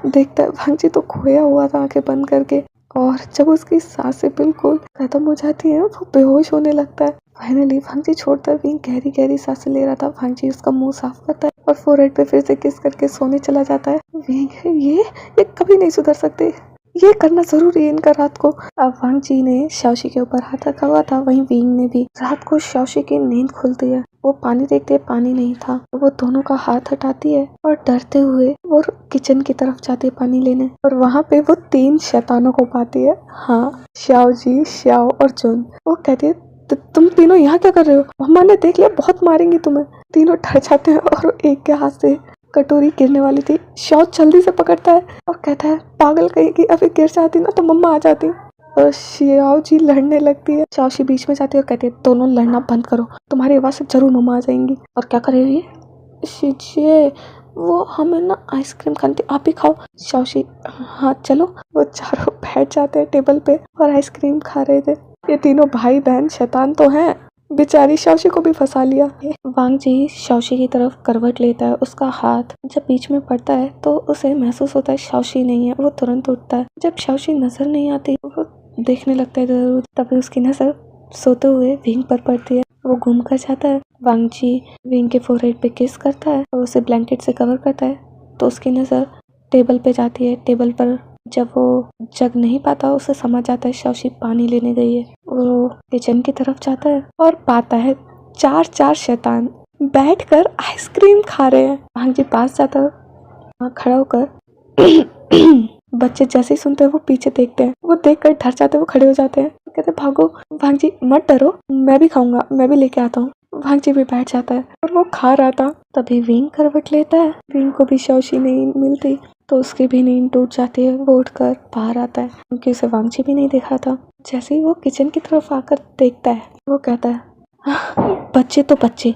देखता है, वांग जी तो खोया हुआ था आंखें बंद करके, और जब उसकी सांसें बिल्कुल खत्म हो जाती है वो बेहोश होने लगता है। फाइनली वांग जी छोड़ता है। विंग गहरी गहरी सांसें ले रहा था। वांग जी उसका मुंह साफ करता है और फोरहेड पे फिर से किस करके सोने चला जाता है। विंग ये कभी नहीं सुधर सकते, ये करना जरूरी है इनका रात को। अब वांग जी ने शाओशी के ऊपर हाथ रखा हुआ था, वहीं विंग ने भी। रात को शाओशी की नींद खुलती है, वो पानी देखती है, पानी नहीं था। वो दोनों का हाथ हटाती है और डरते हुए वो किचन की तरफ जाती है पानी लेने, और वहाँ पे वो 3 शैतानों को पाती है। हाँ, शाओ जी, शाओ और जुन। वो कहती है तुम तीनों यहाँ क्या कर रहे हो, मम्मा ने देख लिया बहुत मारेंगी तुम्हें। तीनों डर जाते हैं और एक के हाथ से कटोरी गिरने वाली थी। शाओ जल्दी से पकड़ता है और कहता है पागल कहेगी, अभी गिर जाती ना तो मम्मा आ जाती। और शाओ जी लड़ने लगती है। शाओशी बीच में जाती है और कहती है दोनों लड़ना बंद करो, तुम्हारी आवाज से जरूर मम्मा आ जाएंगी। और क्या करे ये शिजे, वो हमें ना आइसक्रीम खानी थी, आप ही खाओ। शाओशी हाँ चलो। वो चारों बैठ जाते हैं टेबल पे और आइसक्रीम खा रहे थे। ये तीनों भाई बहन शैतान तो हैं, बेचारी शाओशी को भी फंसा लिया। वांग जी शाओशी की तरफ करवट लेता है। उसका हाथ जब बीच में पड़ता है तो उसे महसूस होता है शाओशी नहीं है। वो तुरंत उठता है। जब शाओशी नजर नहीं आती वो देखने लगता है इधर उधर। तभी उसकी नजर सोते हुए विंग पर पड़ती है। वो घूम कर जाता है। वांग जी विंग के फोरहेड पे किस करता है और उसे ब्लैंकेट से कवर करता है, तो उसकी नजर टेबल पे जाती है। टेबल पर जब वो जग नहीं पाता उसे समझ आता है शाओशी पानी लेने गई है। वो किचन की तरफ जाता है और पाता है 4 शैतान बैठकर आइसक्रीम खा रहे हैं। वांग जी पास जाता है, वहाँ खड़ा होकर बच्चे जैसे ही सुनते हैं वो पीछे देखते हैं। वो देखकर डर जाते हैं, वो खड़े हो जाते हैं, कहते हैं भागो। वांग जी मत डरो, मैं भी खाऊंगा, मैं भी लेके आता हूँ। वांग जी भी बैठ जाता है और वो खा रहा था। तभी विंग करवट लेता है। विंग को भी शाओशी नहीं मिलती तो उसकी भी नींद टूट जाती है। वो उठकर बाहर आता है क्योंकि उसे वांग जी भी नहीं देखा था। जैसे ही वो किचन की तरफ आकर देखता है वो कहता है बच्चे तो बच्चे,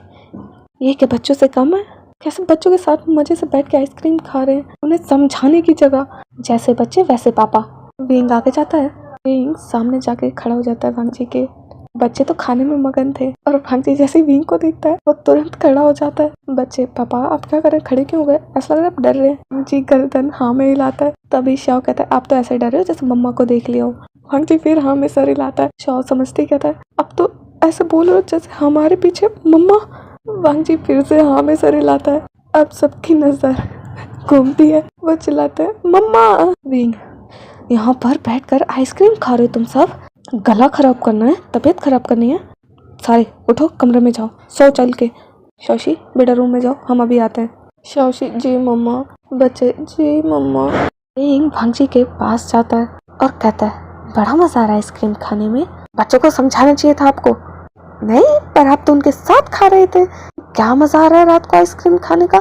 ये क्या बच्चों से कम है, कैसे बच्चों के साथ मजे से बैठ के आइसक्रीम खा रहे हैं। उन्हें समझाने की जगह जैसे बच्चे वैसे पापा। विंग आगे जाता है। विंग सामने जाके खड़ा हो जाता है वांग जी के। बच्चे तो खाने में मगन थे और वांग जी जैसे विंग को देखता है वो तुरंत खड़ा हो जाता है। बच्चे पापा आप क्या कर रहे हैं, खड़े क्यों हो गए, ऐसा लग रहा है आप डर रहे हैं। वांग जी गर्दन हाँ में हिलाता है। तभी शाओ कहता है आप तो ऐसे डर रहे हो जैसे मम्मा को देख लिया हो। वांग जी फिर हाँ में सर हिलाता है। शाओ समझते ही कहता है अब तो ऐसे बोल रहे हो जैसे हमारे पीछे मम्मा। वांग जी फिर से हाँ में सर हिलाता है। अब सबकी नजर घूमती है। वो चिल्लाते हैं मम्मा। विंग यहाँ पर बैठकर आइसक्रीम खा रहे हो तुम सब, गला खराब करना है, तबीयत खराब करनी है, सारे उठो कमरे में जाओ, सो चल के। शाओशी बेटा रूम में जाओ, हम अभी आते हैं। शाओशी जी मम्मा। बच्चे जी मम्मा। विंग वांग जी के पास जाता है और कहता है बड़ा मजा आ रहा है आइसक्रीम खाने में, बच्चों को समझाना चाहिए था आपको। नहीं पर आप तो उनके साथ खा रहे थे, क्या मजा आ रहा है रात को आइसक्रीम खाने का,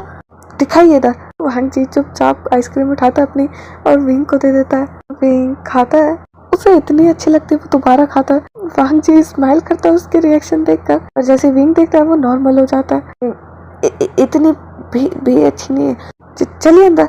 दिखाइए इधर। वांग जी चुपचाप आइसक्रीम उठाता है अपनी और विंग को दे देता है। विंग खाता है, उसे इतनी अच्छी लगती है वो दोबारा खाता है। वांग जी स्माइल करता है उसके रिएक्शन देखकर, और जैसे विंग देखता है वो नॉर्मल हो जाता है। इतनी भी अच्छी नहीं है, चलिए अंदर।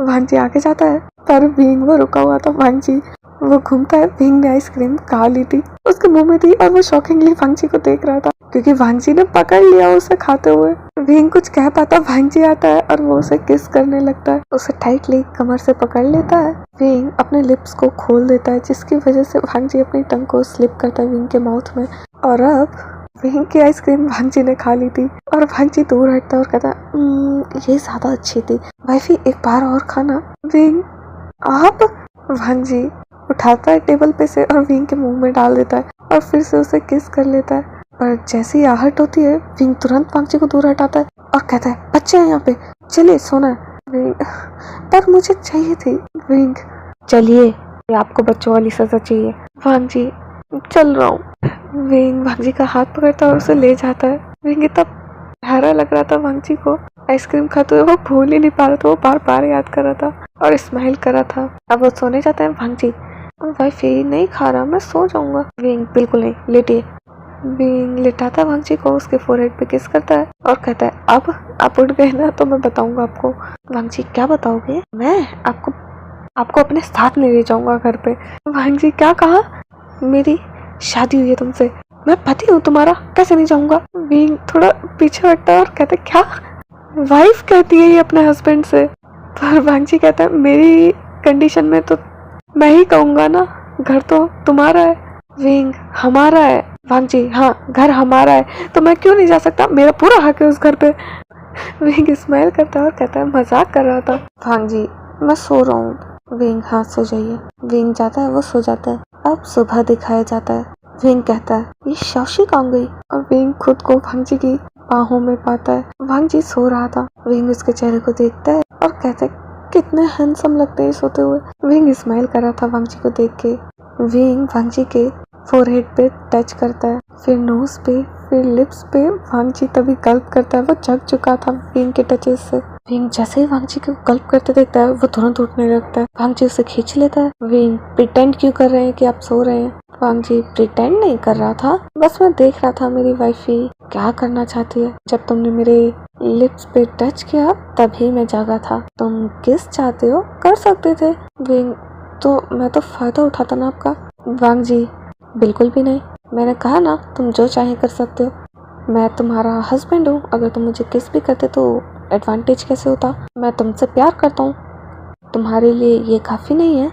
वांग जी आगे जाता है पर विंग वो रुका हुआ था। वांग जी वो घूमता है। विंग ने आइसक्रीम खा ली थी, उसके मुंह में थी और वो शॉकिंगली वांग जी को देख रहा था क्योंकि वांग जी ने पकड़ लिया उसे खाते हुए। विंग कुछ कह पाता, वांग जी आता है और वो उसे किस करने लगता है। उसे टाइटली कमर से पकड़ लेता है। विंग अपने लिप्स को खोल देता है जिसकी वजह से वांग जी अपनी टंग को स्लिप करता है विंग के माउथ में। और अब विंग की आइसक्रीम वांग जी ने खा ली थी और वांग जी दूर हटता है और कहता ये ज्यादा अच्छी थी, वाइफी एक बार और खाना। विंग आप। वांग जी उठाता है टेबल पे से और विंग के मुंह में डाल देता है और फिर से उसे किस कर लेता है। पर जैसी आहट होती है विंग तुरंत वांग जी को दूर हटाता है और कहता है बच्चे हैं यहाँ पे, चलिए सोना है। विंग पर मुझे चाहिए थी। विंग चलिए, आपको बच्चों वाली सजा चाहिए। वांग जी चल रहा हूँ। विंग वांग जी का हाथ पकड़ता है और उसे ले जाता है। विंग इतना प्यारा लग रहा था वांग जी को, आइसक्रीम खाते हुए वो भूल ही नहीं पा रहा था, वो बार बार याद कर रहा था और स्माइल कर रहा था। अब वो सोने जाते हैं वांग जी। वाइफी नहीं खा रहा, मैं सो जाऊंगा। विंग बिल्कुल नहीं, लेटिए। विंग लिटाता वांग जी को, उसके फोरहेड पे किस करता है और कहता है अब आप उठ गए ना तो मैं बताऊंगा आपको। वांग जी क्या बताओगे? मैं आपको अपने साथ ले जाऊंगा घर पे। वांग जी क्या कहा? मेरी शादी हुई है तुमसे, मैं पति हूँ तुम्हारा, कैसे नहीं जाऊंगा? विंग थोड़ा पीछे हटता है और कहता है क्या वाइफ कहती है ये अपने हस्बैंड से? पर वांग जी कहता है मेरी कंडीशन में तो मैं ही कहूंगा ना, घर तो तुम्हारा है। विंग हमारा है। वांग जी हाँ, घर हमारा है तो मैं क्यों नहीं जा सकता, मेरा पूरा हक है उस घर पे। विंग स्माइल करता है और कहता है मजाक कर रहा था। वांग जी मैं सो रहा हूँ। विंग हाँ सो जाइए। विंग जाता है, वो सो जाता है। अब सुबह दिखाया जाता है। विंग कहता है ये शाओशी कहाँ गई? और विंग खुद को वांग जी की बाहों में पाता है। वांग जी सो रहा था। विंग उसके चेहरे को देखता है और कहता है कितने हैंडसम लगते हैं सोते हुए। विंग स्माइल कर रहा था वांग जी को देख के। विंग वांग जी के फोरहेड पे टच करता है, फिर नोज पे, फिर लिप्स पे। वांग जी तभी गल्प करता है, वो जग चुका था विंग के टचेस से। विंग जैसे ही वांग जी को गल्प करते देखता है वो तुरंत उठने लगता है। वांग जी उसे खींच लेता है। विंग प्रिटेंड क्यों कर रहे हैं कि आप सो रहे हैं? वांग जी प्रिटेंड नहीं कर रहा था, बस मैं देख रहा था मेरी वाइफी क्या करना चाहती है। जब तुमने मेरे लिप्स पे टच किया तभी मैं जागा था। तुम किस चाहते हो कर सकते थे। विंग तो मैं तो फायदा उठाता ना आपका। वांग जी बिल्कुल भी नहीं, मैंने कहा ना तुम जो चाहे कर सकते हो। मैं तुम्हारा हस्बैंड हूँ, अगर तुम मुझे किस भी करते तो एडवांटेज कैसे होता? मैं तुमसे प्यार करता हूँ, तुम्हारे लिए ये काफी नहीं है?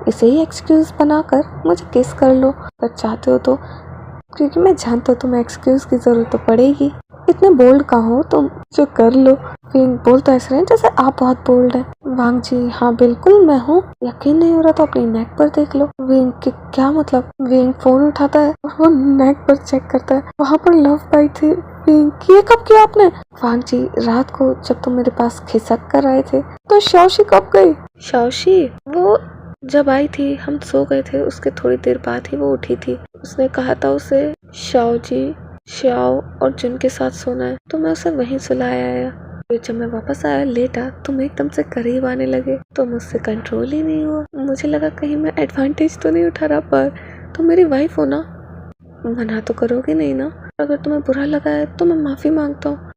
इसे ही एक्सक्यूज बनाकर मुझे किस कर लो अगर चाहते हो तो, क्योंकि मैं जानता हूँ तुम्हें एक्सक्यूज की जरूरत तो पड़ेगी। इतने बोल्ड कहाँ हो तुम, जो कर लो। विंग बोल तो ऐसे रहे जैसे आप बहुत बोल्ड हैं। वांग जी हाँ बिल्कुल मैं हूँ, यकीन नहीं हो रहा तो अपनी नेक पर देख लो। विंग के क्या मतलब? विंग फोन उठाता है और वो नेक पर चेक करता है, वहाँ पर लव बाइट थी। विंग ये कब किया आपने? वांग जी रात को जब तुम मेरे पास खिसक कर आए थे। तो शाओशी कब गई? शाओशी वो जब आई थी हम सो गए थे, उसके थोड़ी देर बाद ही वो उठी थी। उसने कहा था उसे शाओ जी, शाओ और जुन के साथ सोना है, तो मैं उसे वहीं सुलाया आया। फिर जब मैं वापस आया लेटा तुम एकदम से करीब आने लगे तो मुझसे कंट्रोल ही नहीं हुआ। मुझे लगा कहीं मैं एडवांटेज तो नहीं उठा रहा, पर तुम मेरी वाइफ हो ना, मना तो करोगे नहीं ना? अगर तुम्हें बुरा लगा है तो मैं माफी मांगता हूँ।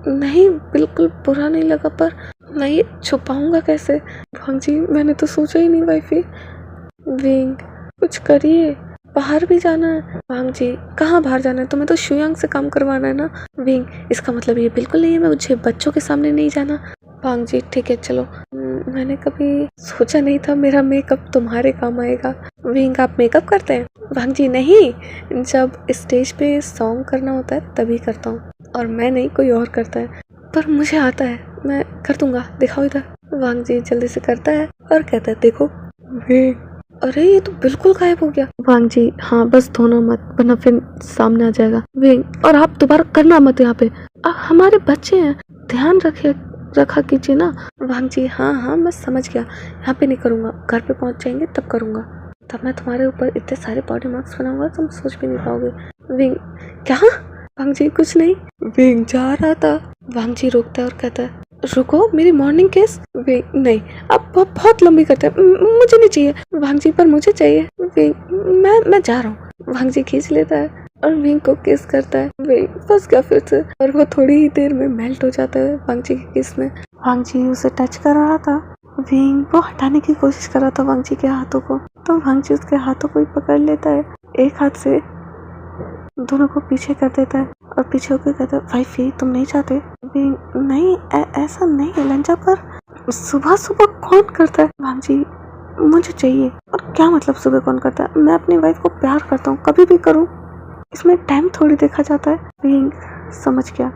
नहीं बिल्कुल बुरा नहीं लगा, पर मैं ये छुपाऊंगा कैसे? वांग जी मैंने तो सोचा ही नहीं वाइफी। विंग कुछ करिए, बाहर भी जाना है। वांग जी कहाँ बाहर जाना है? तुम्हें तो शुयांग से काम करवाना है ना। विंग इसका मतलब ये बिल्कुल नहीं है मैं मुझे बच्चों के सामने नहीं जाना। वांग जी ठीक है चलो, मैंने कभी सोचा नहीं था मेरा मेकअप तुम्हारे काम आएगा। विंग आप मेकअप करते हैं? वांग जी नहीं, जब स्टेज पे सॉन्ग करना होता है तभी करता हूँ, और मैं नहीं कोई और करता है। पर मुझे आता है, मैं कर दूंगा, दिखाओ इधर। वांग जी जल्दी से करता है और कहता है देखो। अरे ये तो बिल्कुल गायब हो गया। वांग जी हाँ बस धोना मत वरना फिर सामने आ जाएगा। विंग और आप दोबारा करना मत यहाँ पे, हमारे बच्चे हैं, ध्यान रखा कीजिए ना। वांग जी हाँ हाँ मैं समझ गया, यहाँ पे नहीं करूँगा, घर पे पहुँच जाएंगे तब करूँगा, तब मैं तुम्हारे ऊपर इतने सारे बॉडी मार्क्स बनाऊंगा तुम सोच भी नहीं पाओगे। विंग क्या? वांग जी कुछ नहीं। विंग जा रहा था। वांग जी रोकता है और कहता है रुको मेरी मॉर्निंग किस। विंग नहीं अब बहुत लंबी करते हैं, मुझे नहीं चाहिए। वांग जी पर मुझे चाहिए। विंग मैं जा रहा हूँ। वांग जी खींच लेता है और विंग को किस करता है। विंग फंस गया फिर से और वो थोड़ी ही देर में मेल्ट हो जाता है वांग जी की किस में। वांग जी उसे टच कर रहा था, विंग वो हटाने की कोशिश कर रहा था वांग जी के हाथों को, तो वांग जी उसके हाथों को ही पकड़ लेता है, एक हाथ से दोनों को पीछे कर देता है और पीछे होकर कहता है वाइफी तुम नहीं चाहते? नहीं ऐसा नहीं है लंजा, पर सुबह सुबह कौन करता है? वांग जी मुझे चाहिए। और क्या मतलब सुबह कौन करता है? मैं अपनी वाइफ को प्यार करता हूँ, कभी भी करूँ, इसमें टाइम थोड़ी देखा जाता है। विंग समझ गया,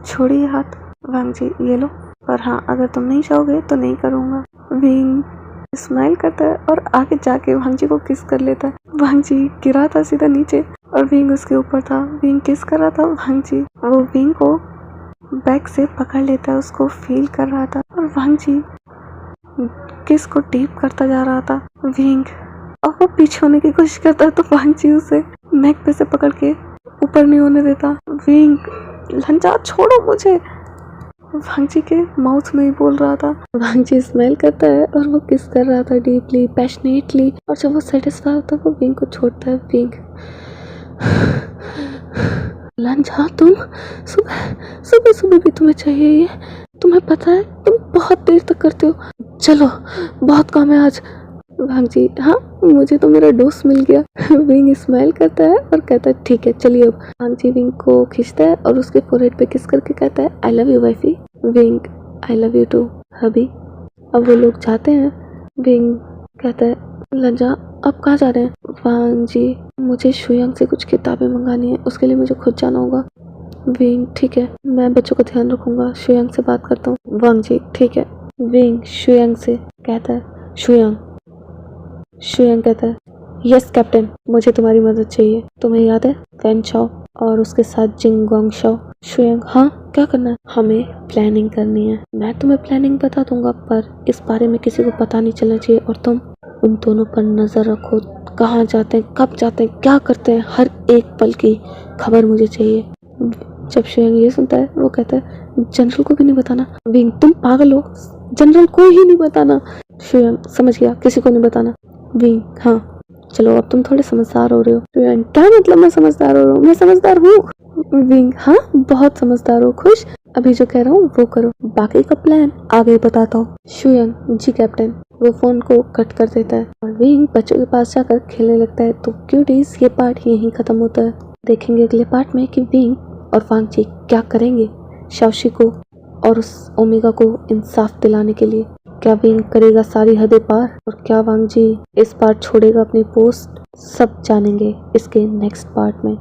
छोड़िए हाथ। वांग जी ये लो, पर हाँ अगर तुम नहीं चाहोगे तो नहीं करूँगा। विंग स्माइल करता है और आगे जाके वांग जी को किस कर लेता है। वांग जी गिरा था सीधा नीचे और विंग उसके ऊपर था। विंग किस कर रहा था वांग जी, वो विंग को बैग से पकड़ लेता है, उसको फील कर रहा था और वांग जी किस को डीप करता जा रहा था। विंग और वो पीछे होने की कोशिश करता है तो वांग जी उसे नेक पे से पकड़ के ऊपर नहीं होने देता। विंग लंजा छोड़ो मुझे, वांग जी के माउथ में ही बोल रहा था। वांग जी स्माइल करता है और वो किस कर रहा था डीपली, पैशनेटली, और जब वो सेटिस्फाई होता है वो विंग को छोड़ता है। विंग लंजा तुम सुबह सुबह भी तुम्हें चाहिए ये, तुम्हें पता है तुम बहुत देर तक करते हो, चलो बहुत काम है आज। वांग जी हाँ मुझे तो मेरा दोस्त मिल गया। विंग स्माइल करता है और कहता है ठीक है चलिए। अब वांग जी विंग को खींचता है और उसके फोरहेड पे किस करके कहता है I love you wifey. Wing I love you too hubby. अब वो लोग जाते हैं। विंग कहता है लंजा अब कहाँ जा रहे हैं। वांग जी मुझे शुयांग से कुछ किताबें मंगानी है, उसके लिए मुझे खुद जाना होगा। विंग ठीक है मैं बच्चों का ध्यान रखूंगा, शुयांग से बात करता हूँ। वांग जी ठीक है। विंग शुयांग से कहता है शुयांग कहता है यस कैप्टन मुझे तुम्हारी मदद चाहिए। तुम्हें याद है फैन चाओ और उसके साथ जिंग गोंग शाओ। शुयांग हाँ क्या करना है। हमें प्लानिंग करनी है, मैं तुम्हें प्लानिंग बता दूंगा पर इस बारे में किसी को पता नहीं चलना चाहिए और तुम उन दोनों पर नजर रखो, कहाँ जाते हैं, कब जाते हैं, क्या करते हैं, हर एक पल की खबर मुझे चाहिए। जब शुयांग ये सुनता है वो कहता है जनरल को भी नहीं बताना। विंग तुम पागल हो, जनरल को ही नहीं बताना। शुयांग समझ गया किसी को नहीं बताना। विंग हाँ चलो अब तुम थोड़े समझदार हो रहे हो। शुयांग क्या मतलब मैं समझदार हो रहा हूँ, मैं समझदार हूँ। विंग हाँ बहुत समझदार हो, खुश, अभी जो कह रहा हूँ वो करो, बाकी का प्लान आगे बताता हूँ। शुयांग जी कैप्टन। वो फोन को कट कर देता है और विंग बच्चों के पास जाकर खेलने लगता है। तो क्यूटीज ये पार्ट यहीं खत्म होता है। देखेंगे अगले पार्ट में कि विंग और वांग जी क्या करेंगे शाओशी को और उस ओमेगा को इंसाफ दिलाने के लिए। क्या विंग करेगा सारी हदें पार और क्या वांग जी इस पार्ट छोड़ेगा अपनी पोस्ट, सब जानेंगे इसके नेक्स्ट पार्ट में।